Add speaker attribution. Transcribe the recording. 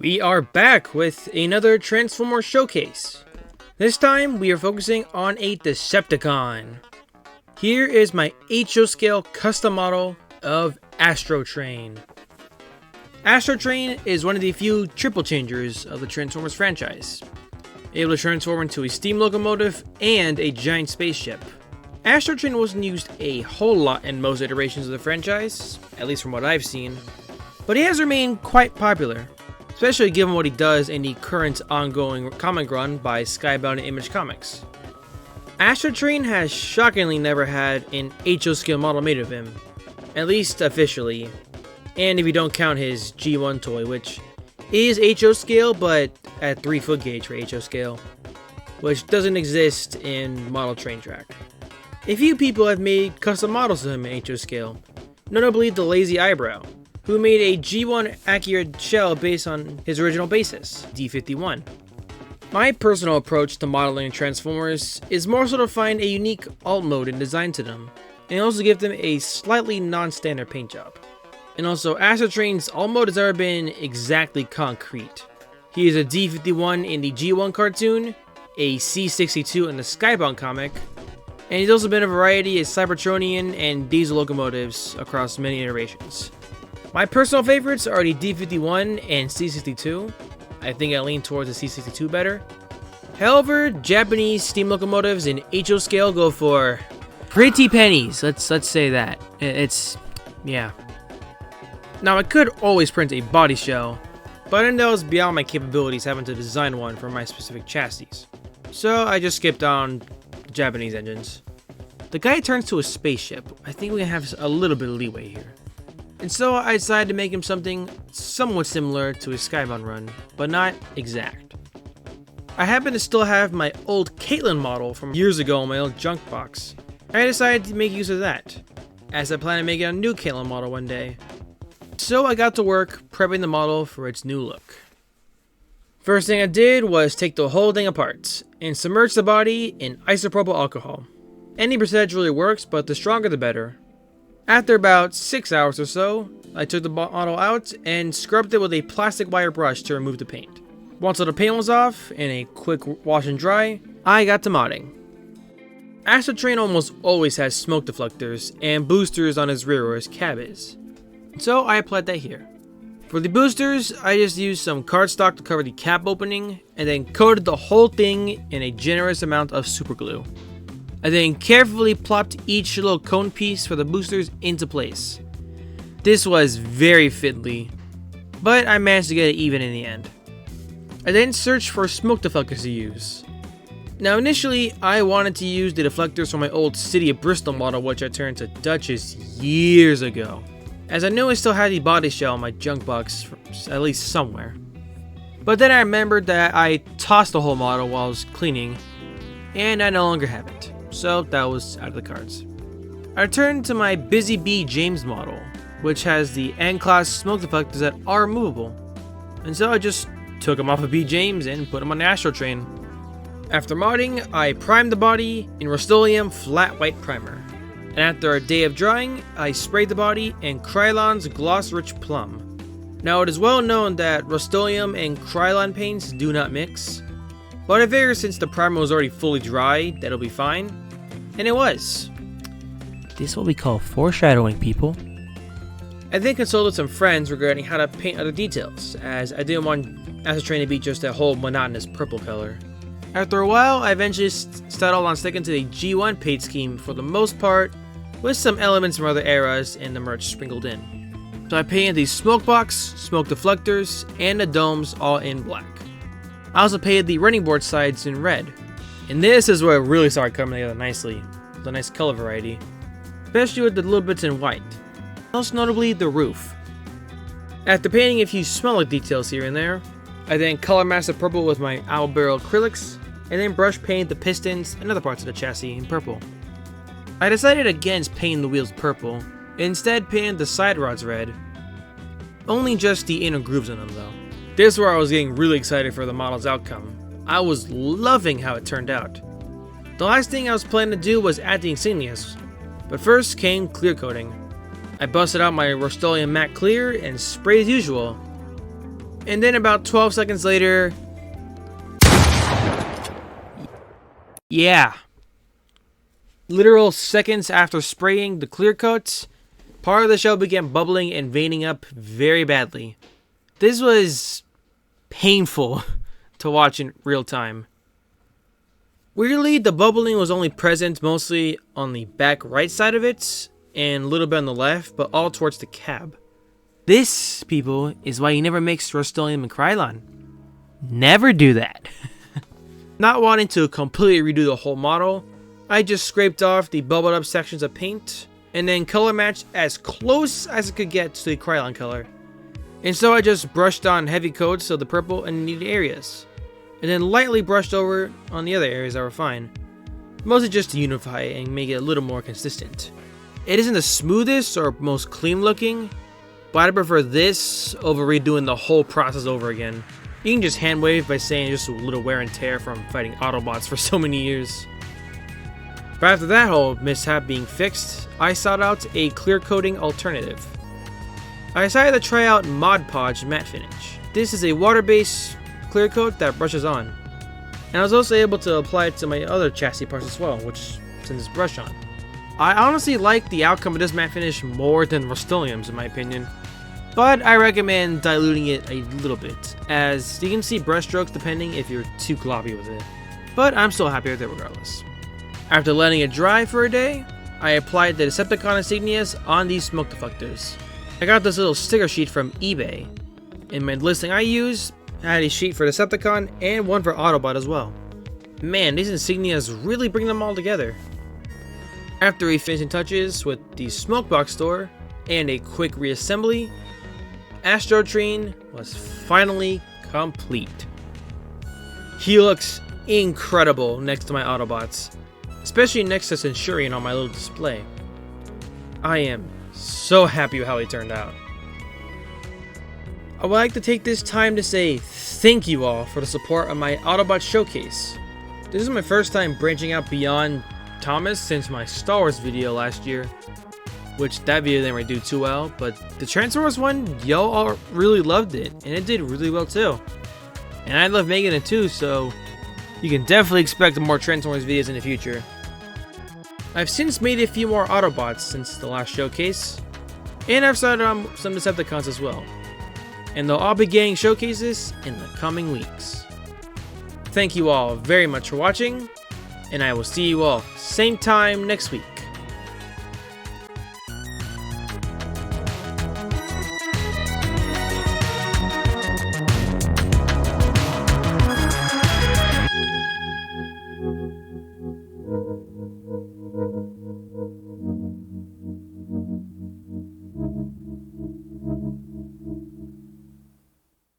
Speaker 1: We are back with another Transformer showcase. This time we are focusing on a Decepticon. Here is my HO scale custom model of Astrotrain. Astrotrain is one of the few triple changers of the Transformers franchise, able to transform into a steam locomotive and a giant spaceship. Astrotrain wasn't used a whole lot in most iterations of the franchise, at least from what I've seen, but he has remained quite popular, especially given what he does in the current ongoing comic run by Skybound and Image Comics. Astrotrain has shockingly never had an HO scale model made of him, at least officially, and if you don't count his G1 toy, which is HO scale but at 3 foot gauge for HO scale, which doesn't exist in Model Train Track. A few people have made custom models of him in HO scale, notably the Lazy Eyebrow, who made a G1 accurate shell based on his original basis, D51. My personal approach to modeling Transformers is more so to find a unique alt mode and design to them, and also give them a slightly non-standard paint job. And also, Astrotrain's alt mode has never been exactly concrete. He is a D51 in the G1 cartoon, a C62 in the Skybound comic, and he's also been a variety of Cybertronian and diesel locomotives across many iterations. My personal favorites are the D51 and C62. I think I lean towards the C62 better. However, Japanese steam locomotives in HO scale go for pretty pennies. Let's say that. Yeah. Now I could always print a body shell, but I know it was beyond my capabilities having to design one for my specific chassis. So I just skipped on Japanese engines. The guy turns to a spaceship. I think we have a little bit of leeway here. And so I decided to make him something somewhat similar to his Skybound run, but not exact. I happen to still have my old Caitlyn model from years ago in my old junk box. I decided to make use of that, as I plan on making a new Caitlyn model one day. So I got to work prepping the model for its new look. First thing I did was take the whole thing apart and submerge the body in isopropyl alcohol. Any percentage really works, but the stronger the better. After about 6 hours or so, I took the model out and scrubbed it with a plastic wire brush to remove the paint. Once all the paint was off and a quick wash and dry, I got to modding. Astrotrain almost always has smoke deflectors and boosters on his rear where his cab is, so I applied that here. For the boosters, I just used some cardstock to cover the cap opening, and then coated the whole thing in a generous amount of super glue. I then carefully plopped each little cone piece for the boosters into place. This was very fiddly, but I managed to get it even in the end. I then searched for smoke deflectors to use. Now initially, I wanted to use the deflectors from my old City of Bristol model, which I turned to Duchess years ago, as I knew I still had the body shell in my junk box, at least somewhere. But then I remembered that I tossed the whole model while I was cleaning, and I no longer have it, so that was out of the cards. I returned to my Busy Bee James model, which has the N-Class smoke deflectors that are removable, and so I just took them off of B. James and put them on the Astrotrain. After modding, I primed the body in Rust-Oleum flat white primer. And after a day of drying, I sprayed the body in Krylon's Gloss Rich Plum. Now it is well known that Rust-Oleum and Krylon paints do not mix, but I figured since the primer was already fully dry, that'll be fine. And it was. This is what we call foreshadowing, people. I then consulted some friends regarding how to paint other details, as I didn't want Astrotrain to be just a whole monotonous purple color. After a while, I eventually settled on sticking to the G1 paint scheme for the most part, with some elements from other eras and the merch sprinkled in. So I painted the smoke box, smoke deflectors, and the domes all in black. I also painted the running board sides in red, and this is where it really started coming together nicely, with a nice color variety, especially with the little bits in white, most notably the roof. After painting a few smaller details here and there, I then color masked the purple with my owl barrel acrylics, and then brush painted the pistons and other parts of the chassis in purple. I decided against painting the wheels purple, and instead painted the side rods red. Only just the inner grooves in them though. This is where I was getting really excited for the model's outcome. I was loving how it turned out. The last thing I was planning to do was add the insignias, but first came clear coating. I busted out my Rust-Oleum matte clear and sprayed as usual. And then about 12 seconds later, yeah, literal seconds after spraying the clear coat, part of the shell began bubbling and veining up very badly. This was painful to watch in real time. Weirdly, the bubbling was only present mostly on the back right side of it and a little bit on the left, but all towards the cab. This, people, is why you never mix Rust-Oleum and Krylon. Never do that. Not wanting to completely redo the whole model, I just scraped off the bubbled up sections of paint and then color matched as close as it could get to the Krylon color. And so I just brushed on heavy coats of the purple in needed areas, and then lightly brushed over on the other areas that were fine, mostly just to unify and make it a little more consistent. It isn't the smoothest or most clean looking, but I prefer this over redoing the whole process over again. You can just hand wave by saying just a little wear and tear from fighting Autobots for so many years. But after that whole mishap being fixed, I sought out a clear coating alternative. I decided to try out Mod Podge matte finish. This is a water-based clear coat that brushes on, and I was also able to apply it to my other chassis parts as well, which sends this brush on. I honestly like the outcome of this matte finish more than Rust-Oleum's in my opinion, but I recommend diluting it a little bit, as you can see brush strokes depending if you're too gloppy with it, but I'm still happy with it regardless. After letting it dry for a day, I applied the Decepticon insignias on these smoke deflectors. I got this little sticker sheet from eBay. In my listing I used, I had a sheet for Decepticon and one for Autobot as well. Man, these insignias really bring them all together. After a finishing touches with the Smokebox store and a quick reassembly, Astrotrain was finally complete. He looks incredible next to my Autobots, especially next to Centurion on my little display. I am so happy with how he turned out. I would like to take this time to say thank you all for the support of my Autobot showcase. This is my first time branching out beyond Thomas since my Star Wars video last year, which that video didn't really do too well, but the Transformers one, y'all all really loved it, and it did really well too. And I love making it too, so you can definitely expect more Transformers videos in the future. I've since made a few more Autobots since the last showcase, and I've started on some Decepticons as well. And they'll all be getting showcases in the coming weeks. Thank you all very much for watching, and I will see you all same time next week.